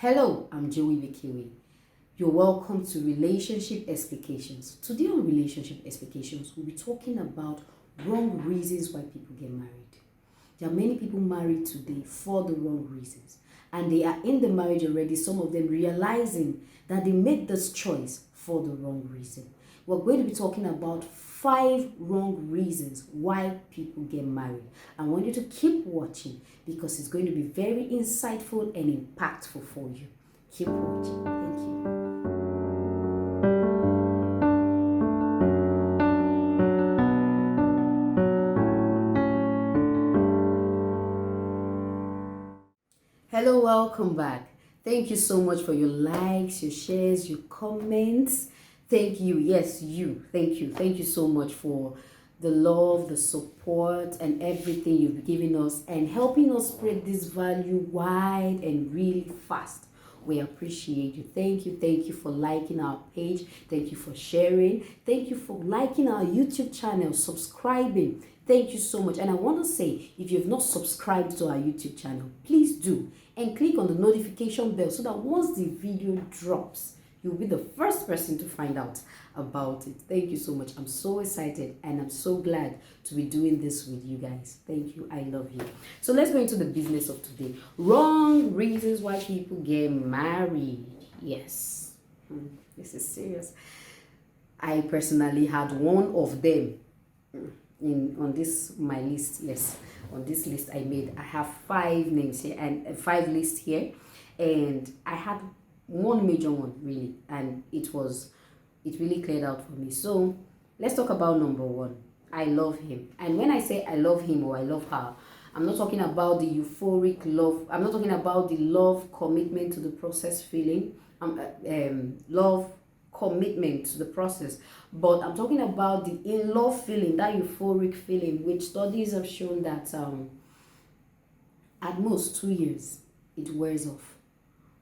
Hello, I'm Joey Bikiwi. You're welcome to Relationship Explications. Today on Relationship Explications, we'll be talking about wrong reasons why people get married. There are many people married today for the wrong reasons, and they are in the marriage already, some of them realizing that they made this choice for the wrong reason. We're going to be talking about 5 wrong reasons why people get married. I want you to keep watching because it's going to be very insightful and impactful for you. Keep watching. Thank you. Hello, welcome back. Thank you so much for your likes, your shares, your comments. Thank you. Yes, you. Thank you. Thank you so much for the love, the support, and everything you've given us and helping us spread this value wide and really fast. We appreciate you. Thank you. Thank you for liking our page. Thank you for sharing. Thank you for liking our YouTube channel, subscribing. Thank you so much. And I want to say, if you've not subscribed to our YouTube channel, please do. And click on the notification bell so that once the video drops, you'll be the first person to find out about it. Thank you so much. I'm so excited and I'm so glad to be doing this with you guys. Thank you. I love you. So let's go into the business of today. Wrong reasons why people get married. Yes. This is serious. I personally had one of them on this my list. Yes, on this list I made. I have 5 names here and 5 lists here, and I had one major one really, and it really cleared out for me. So let's talk about number 1. I love him. And when I say I love him or I love her, I'm not talking about the euphoric love. I'm not talking about the love commitment to the process feeling. Love commitment to the process, but I'm talking about the in-love feeling, that euphoric feeling, which studies have shown that at most 2 years it wears off.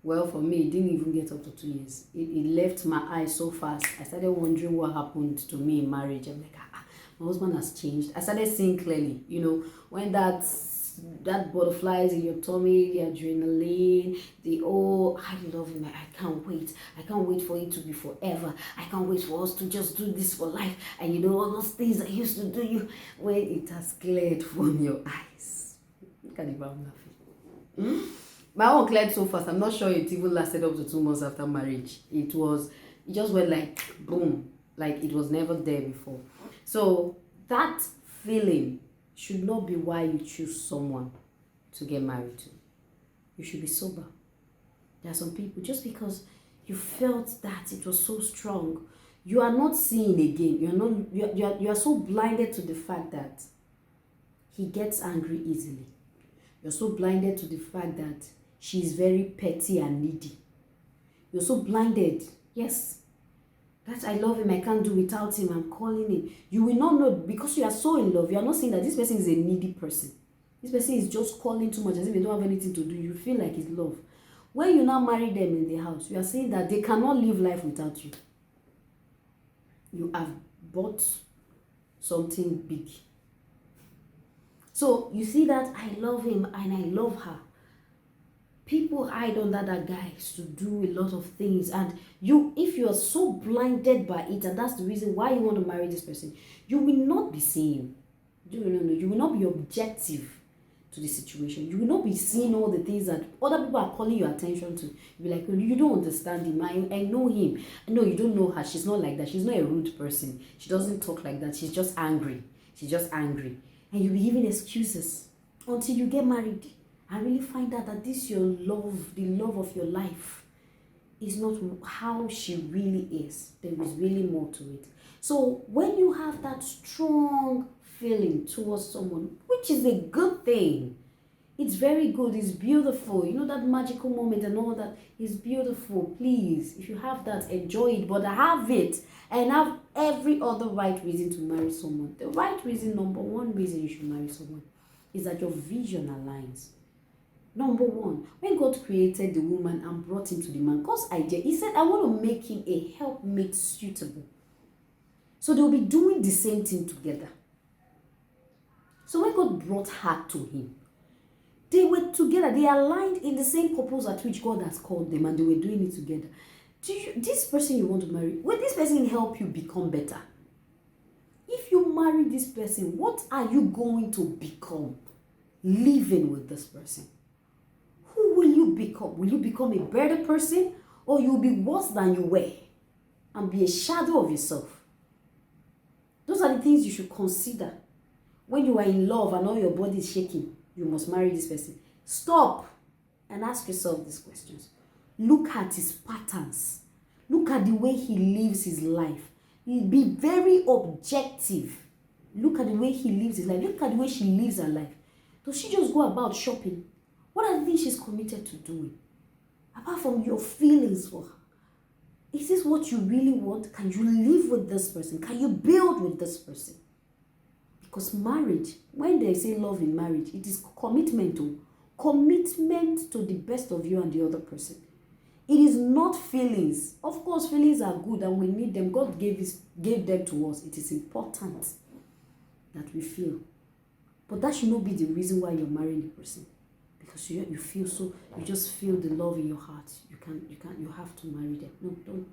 Well, for me, it didn't even get up to 2 years. It left my eyes so fast. I started wondering what happened to me in marriage. I'm like, my husband has changed. I started seeing clearly, when that butterflies in your tummy, the adrenaline, I love him, I can't wait for it to be forever, I can't wait for us to just do this for life, and all those things I used to do, when it has cleared from your eyes. Look at the way I'm laughing. My own cleared so fast, I'm not sure it even lasted up to 2 months after marriage. It just went like boom, like it was never there before. So that feeling should not be why you choose someone to get married to. You should be sober. There are some people, just because you felt that it was so strong, you are not seeing again. You are so blinded to the fact that he gets angry easily. You're so blinded to the fact that she's very petty and needy. You're so blinded. Yes. That I love him, I can't do without him, I'm calling him. You will not know, because you are so in love, you are not saying that this person is a needy person. This person is just calling too much as if they don't have anything to do. You feel like it's love. When you now marry them in the house, you are saying that they cannot live life without you. You have bought something big. So you see that I love him and I love her. People hide under that guise to do a lot of things, and if you are so blinded by it, and that's the reason why you want to marry this person, you will not be seeing. You will not be objective to the situation. You will not be seeing all the things that other people are calling your attention to. You'll be like, well, you don't understand him. I know him. No, you don't know her. She's not like that. She's not a rude person. She doesn't talk like that. She's just angry. And you'll be giving excuses until you get married. I really find out that this your love, the love of your life, is not how she really is. There is really more to it. So when you have that strong feeling towards someone, which is a good thing, it's very good, it's beautiful, that magical moment and all that is beautiful. Please, if you have that, enjoy it, but have it and have every other right reason to marry someone. The right reason, number 1 reason you should marry someone, is that your vision aligns. Number 1, when God created the woman and brought him to the man, God's idea, he said, I want to make him a helpmate suitable. So they'll be doing the same thing together. So when God brought her to him, They were together. They aligned in the same purpose at which God has called them, and they were doing it together. This person you want to marry, will this person help you become better? If you marry this person, what are you going to become living with this person? Who will you become? Will you become a better person, or you'll be worse than you were and be a shadow of yourself? Those are the things you should consider. When you are in love and all your body is shaking, you must marry this person. Stop and ask yourself these questions. Look at his patterns. Look at the way he lives his life. Be very objective. Look at the way he lives his life. Look at the way she lives her life. Does she just go about shopping? What are the things she's committed to doing? Apart from your feelings for her. Is this what you really want? Can you live with this person? Can you build with this person? Because marriage, when they say love in marriage, it is commitment to the best of you and the other person. It is not feelings. Of course, feelings are good and we need them. God gave them to us. It is important that we feel. But that should not be the reason why you're marrying the person. Because you feel so, you just feel the love in your heart. You have to marry them. No, don't,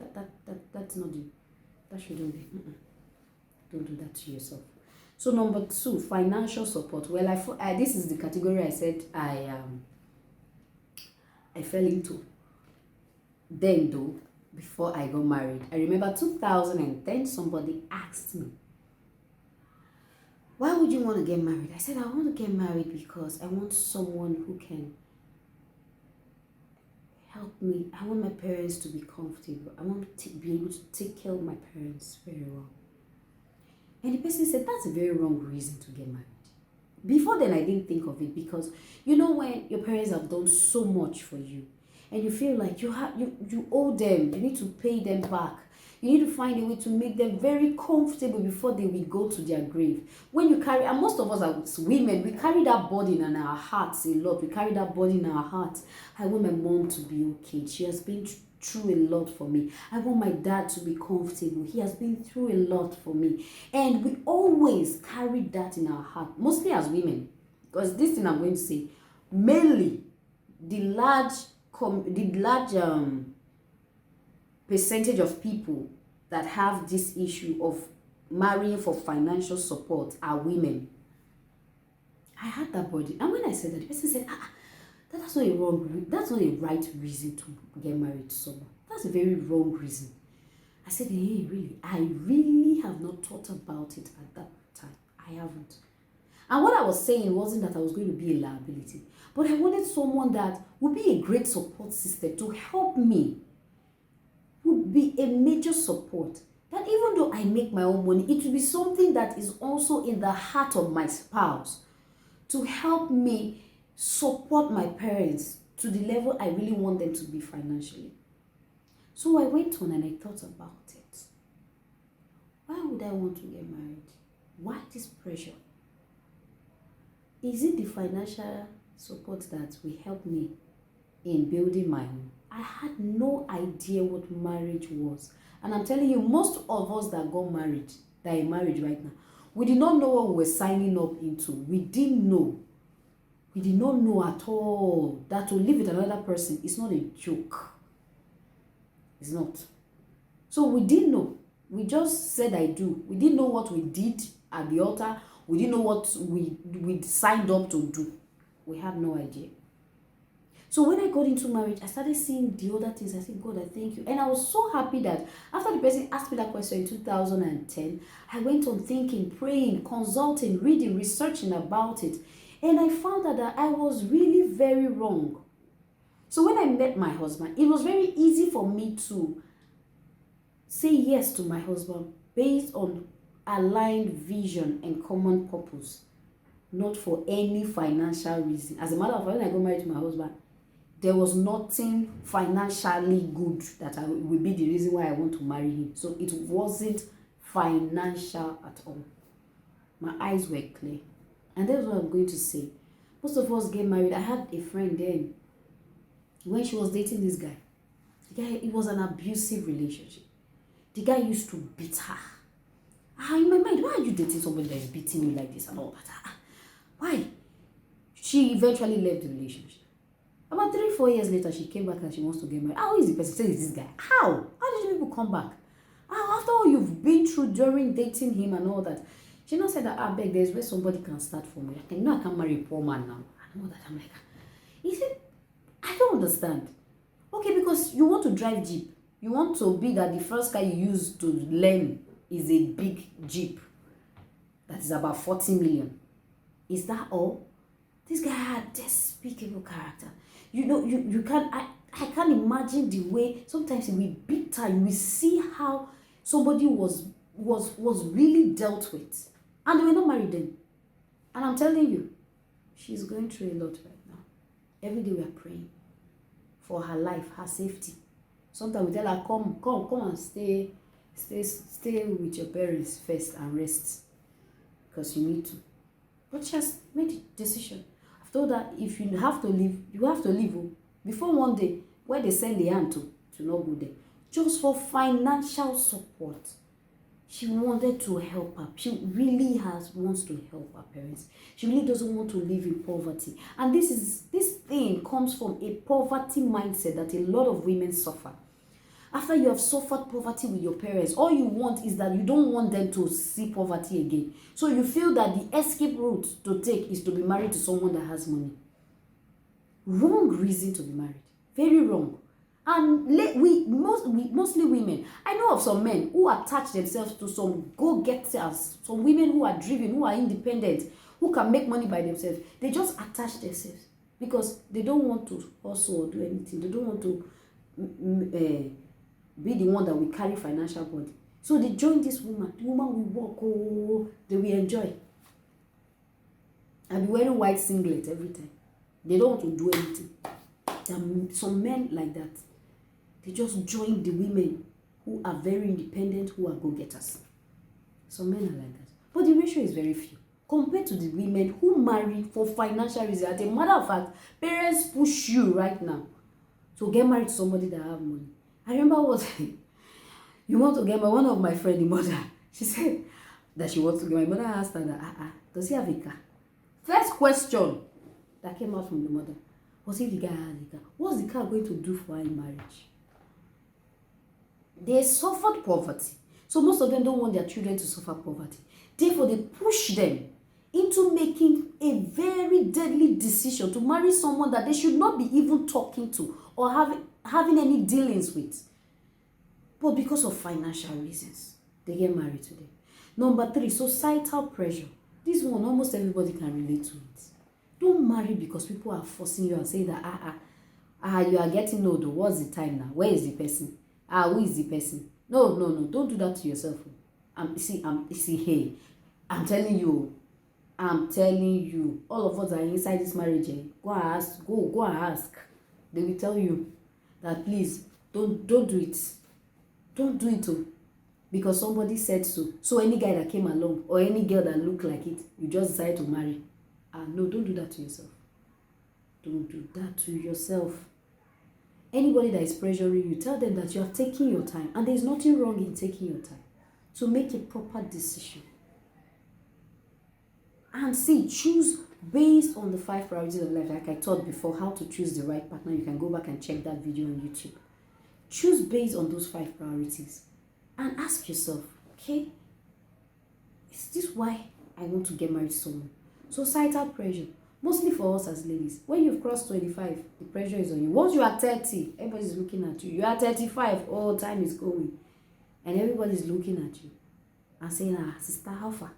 that's not that shouldn't be. Don't do that to yourself. So number 2, financial support. Well, this is the category I said I fell into. Then though, before I got married, I remember 2010, somebody asked me, why would you want to get married? I said, I want to get married because I want someone who can help me. I want my parents to be comfortable. I want to be able to take care of my parents very well. And the person said, that's a very wrong reason to get married. Before then, I didn't think of it because, when your parents have done so much for you and you feel like you owe them, you need to pay them back. You need to find a way to make them very comfortable before they will go to their grave. When you carry, and most of us as women, we carry that burden in our hearts a lot. We carry that burden in our hearts. I want my mom to be okay. She has been through a lot for me. I want my dad to be comfortable. He has been through a lot for me. And we always carry that in our heart, mostly as women. Because this thing I'm going to say, mainly the large percentage of people that have this issue of marrying for financial support are women. I had that body, and when I said that, the person said, that's not a right reason to get married to someone. That's a very wrong reason. I said, hey, really? I really have not thought about it at that time. I haven't. And what I was saying wasn't that I was going to be a liability, but I wanted someone that would be a great support system to help me, would be a major support. That even though I make my own money, it will be something that is also in the heart of my spouse to help me support my parents to the level I really want them to be financially. So I went on and I thought about it. Why would I want to get married? Why this pressure? Is it the financial support that will help me in building my home? I had no idea what marriage was. And I'm telling you, most of us that got married, that are married right now, we did not know what we were signing up into. We didn't know. We did not know at all that to live with another person is not a joke. It's not. So we didn't know. We just said I do. We didn't know what we did at the altar. We didn't know what we signed up to do. We had no idea. So when I got into marriage, I started seeing the other things. I said, God, I thank you. And I was so happy that after the person asked me that question in 2010, I went on thinking, praying, consulting, reading, researching about it. And I found out that I was really very wrong. So when I met my husband, it was very easy for me to say yes to my husband based on aligned vision and common purpose, not for any financial reason. As a matter of fact, when I got married to my husband, there was nothing financially good that would be the reason why I want to marry him. So it wasn't financial at all. My eyes were clear. And that's what I'm going to say. Most of us get married. I had a friend then, when she was dating this guy, it was an abusive relationship. The guy used to beat her. In my mind, why are you dating somebody that is beating you like this and all that? Why? She eventually left the relationship. About 3-4 years later, she came back and she wants to get married. How is the person? Say, is this guy? How? How did you people come back? How, after all you've been through during dating him and all that. She not said that, I beg, there's where somebody can start for me. I can't marry a poor man now. I know that. I'm like, he said, I don't understand. Okay, because you want to drive Jeep. You want to be that the first car you use to learn is a big Jeep that is about 40 million. Is that all? This guy had despicable character. You know, you can't, I can't imagine the way sometimes we big time we see how somebody was really dealt with. And they were not married then. And I'm telling you, she's going through a lot right now. Every day we are praying for her life, her safety. Sometimes we tell her, come and stay with your parents first and rest. Because you need to. But she has made a decision. I've told her, if you have to leave, you have to leave. Before one day, where they send the hand to not go there. Just for financial support. She wanted to help her. She really wants to help her parents. She really doesn't want to live in poverty. And this thing comes from a poverty mindset that a lot of women suffer. After you have suffered poverty with your parents, all you want is that you don't want them to see poverty again. So you feel that the escape route to take is to be married to someone that has money. Wrong reason to be married. Very wrong. And mostly women. I know of some men who attach themselves to some go-getters, some women who are driven, who are independent, who can make money by themselves. They just attach themselves because they don't want to hustle or do anything. They don't want to be the one that will carry financial burden. So they join this woman. The woman will walk, they will enjoy. And be wearing white singlet every time. They don't want to do anything. There are some men like that. They just join the women who are very independent, who are go-getters. Some men are like that. But the ratio is very few. Compared to the women who marry for financial reasons. As a matter of fact, parents push you right now to get married to somebody that have money. I remember what you want to get married. One of my friends, the mother, she said that she wants to get married. My mother asked her that, does he have a car? First question that came out from the mother was if the guy has a car. What's the car going to do for her in marriage? They suffered poverty. So most of them don't want their children to suffer poverty. Therefore, they push them into making a very deadly decision to marry someone that they should not be even talking to or having any dealings with. But because of financial reasons, they get married to them. Number 3, societal pressure. This one, almost everybody can relate to it. Don't marry because people are forcing you and say that, you are getting old. What's the time now? Where is the person? Who is the person? No, don't do that to yourself. Hey, I'm telling you, all of us are inside this marriage. Go and ask. They will tell you that please don't do it. Don't do it because somebody said so. So any guy that came along or any girl that looked like it, you just decided to marry. No, don't do that to yourself. Don't do that to yourself. Anybody that is pressuring you, tell them that you are taking your time. And there is nothing wrong in taking your time to make a proper decision. And choose based on the 5 priorities of life. Like I taught before, how to choose the right partner. You can go back and check that video on YouTube. Choose based on those 5 priorities. And ask yourself, okay, is this why I want to get married to someone? Societal pressure. Mostly for us as ladies. When you've crossed 25, the pressure is on you. Once you are 30, everybody's looking at you. You are 35, time is going. And everybody's looking at you. And saying, sister, how far?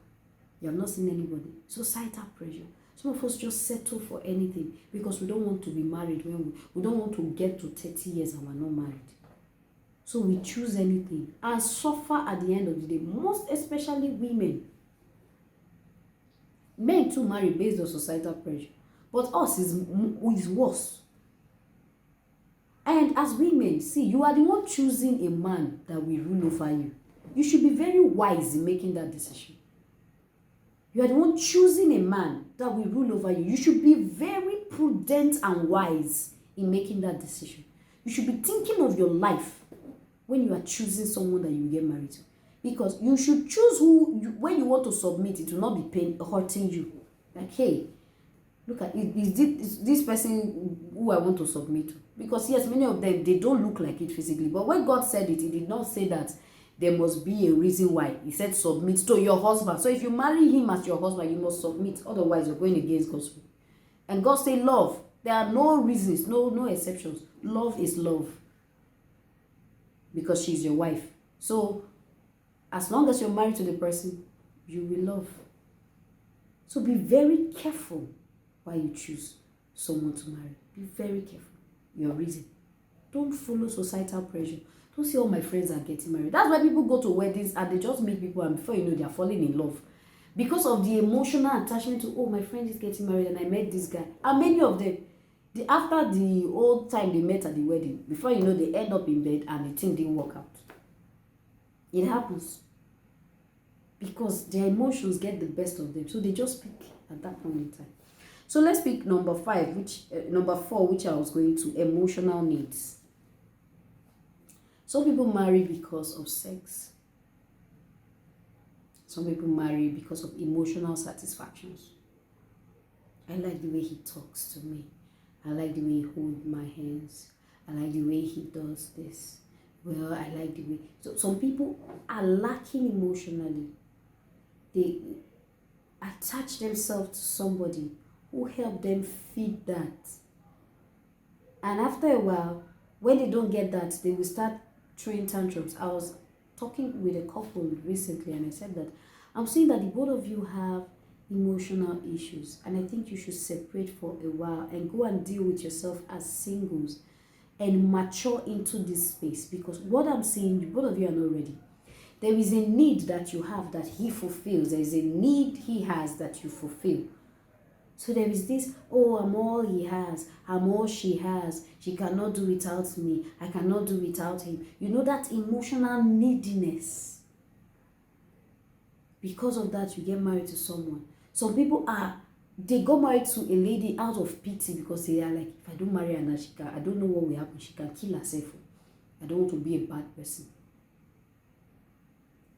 You have not seen anybody. Societal pressure. Some of us just settle for anything because we don't want to be married when we don't want to get to 30 years and we're not married. So we choose anything and suffer at the end of the day. Most especially women. Men too marry based on societal pressure. But us is worse. And as women, you are the one choosing a man that will rule over you. You should be very wise in making that decision. You are the one choosing a man that will rule over you. You should be very prudent and wise in making that decision. You should be thinking of your life when you are choosing someone that you will get married to. Because you should choose when you want to submit, it will not be hurting you. Like, hey, Look at it. Is this person who I want to submit to? Because yes, many of them, they don't look like it physically. But when God said it, he did not say that there must be a reason why. He said submit to your husband. So if you marry him as your husband, you must submit. Otherwise, you're going against God's will. And God say love. There are no reasons, no exceptions. Love is love. Because she's your wife. So as long as you're married to the person, you will love. So be very careful why you choose someone to marry. Be very careful. Your reason. Don't follow societal pressure. Don't say all my friends are getting married. That's why people go to weddings and they just meet people, and before you know, they are falling in love. Because of the emotional attachment to, oh, my friend is getting married and I met this guy. And many of them, after the old time they met at the wedding, before you know, they end up in bed and the thing didn't work out. It happens. Because their emotions get the best of them. So they just pick at that point in time. So let's pick number 4, which I was going to, emotional needs. Some people marry because of sex. Some people marry because of emotional satisfactions. I like the way he talks to me. I like the way he holds my hands. I like the way he does this. Well, I like the way. So some people are lacking emotionally. They attach themselves to somebody who help them feed that. And after a while, when they don't get that, they will start throwing tantrums. I was talking with a couple recently and I said that I'm seeing that the both of you have emotional issues, and I think you should separate for a while and go and deal with yourself as singles and mature into this space, because what I'm seeing, both of you are not ready. There is a need that you have that he fulfills. There is a need he has that you fulfill. So there is this, oh, I'm all he has, I'm all she has, she cannot do without me, I cannot do without him. You know, that emotional neediness. Because of that, you get married to someone. Some people they got married to a lady out of pity, because they are like, if I don't marry her now, I don't know what will happen, she can kill herself. I don't want to be a bad person.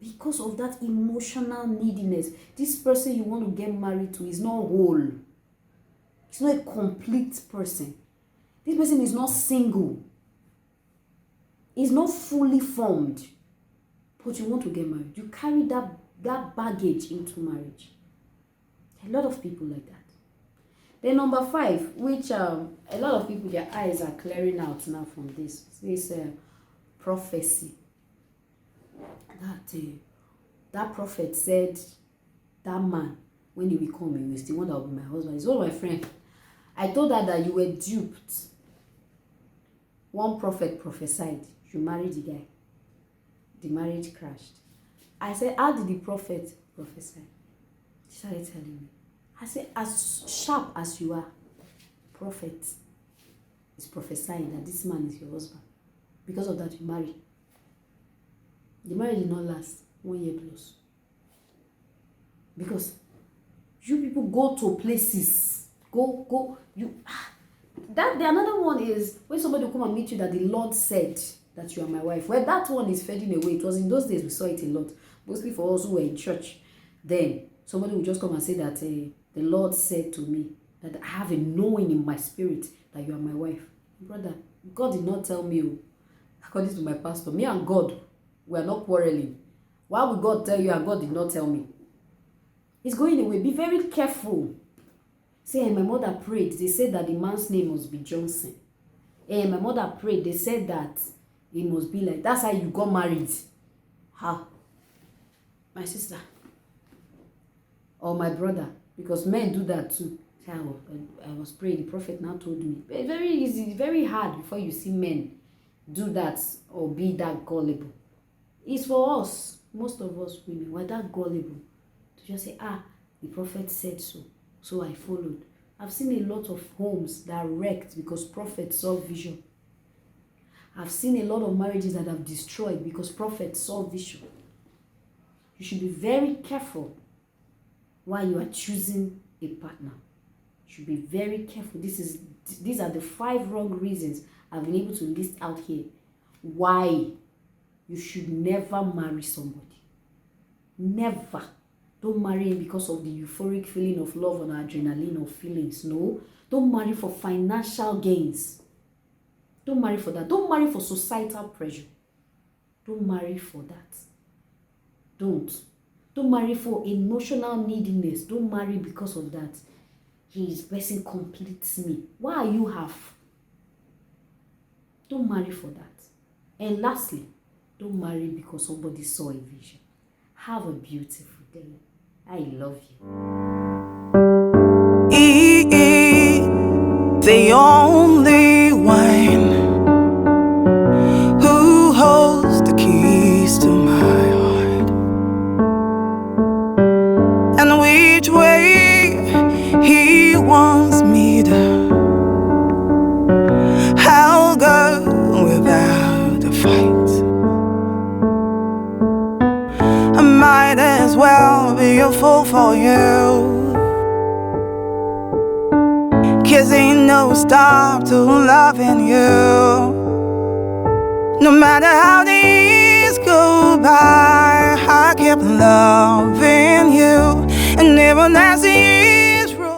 Because of that emotional neediness, this person you want to get married to is not whole. He's not a complete person. This person is not single. He's not fully formed. But you want to get married. You carry that baggage into marriage. A lot of people like that. Then number 5, which a lot of people, their eyes are clearing out now from this prophecy. That prophet said, that man, when he will come, he is the one that will be my husband. He's one of my friends. I told her that you were duped. One prophet prophesied, you married the guy. The marriage crashed. I said, how did the prophet prophesy? She started telling me. I said, as sharp as you are, prophet is prophesying that this man is your husband. Because of that, you marry. The marriage did not last 1 year plus. Because you people go to places. Another one is when somebody will come and meet you that the Lord said that you are my wife. Well, that one is fading away. It was in those days we saw it a lot. Mostly for us who were in church. Then somebody will just come and say that the Lord said to me that I have a knowing in my spirit that you are my wife. Brother, God did not tell me, according to my pastor. Me and God, we are not quarreling. Why would God tell you and God did not tell me? It's going away. Be very careful. Say, my mother prayed. They said that the man's name must be Johnson. My mother prayed. They said that it must be like, that's how you got married. How? My sister. Or my brother. Because men do that too. I was praying. The prophet now told me. It's very easy. It's very hard before you see men do that or be that gullible. It's for us. Most of us women, we're that gullible. To just say, the prophet said so. So I followed. I've seen a lot of homes that are wrecked because prophets saw vision. I've seen a lot of marriages that have destroyed because prophets saw vision. You should be very careful while you are choosing a partner. You should be very careful. These are the 5 wrong reasons I've been able to list out here why you should never marry somebody. Never. Don't marry him because of the euphoric feeling of love and adrenaline of feelings. No. Don't marry for financial gains. Don't marry for that. Don't marry for societal pressure. Don't marry for that. Don't. Don't marry for emotional neediness. Don't marry because of that. His person completes me. Why are you half? Don't marry for that. And lastly, don't marry because somebody saw a vision. Have a beautiful day. I love you. The only one who holds the keys to my heart, and which way he wants me to, I'll go without a fight. I might as well be a fool for you, 'cause ain't no stop to loving you. No matter how the years go by, I keep loving you, and even as the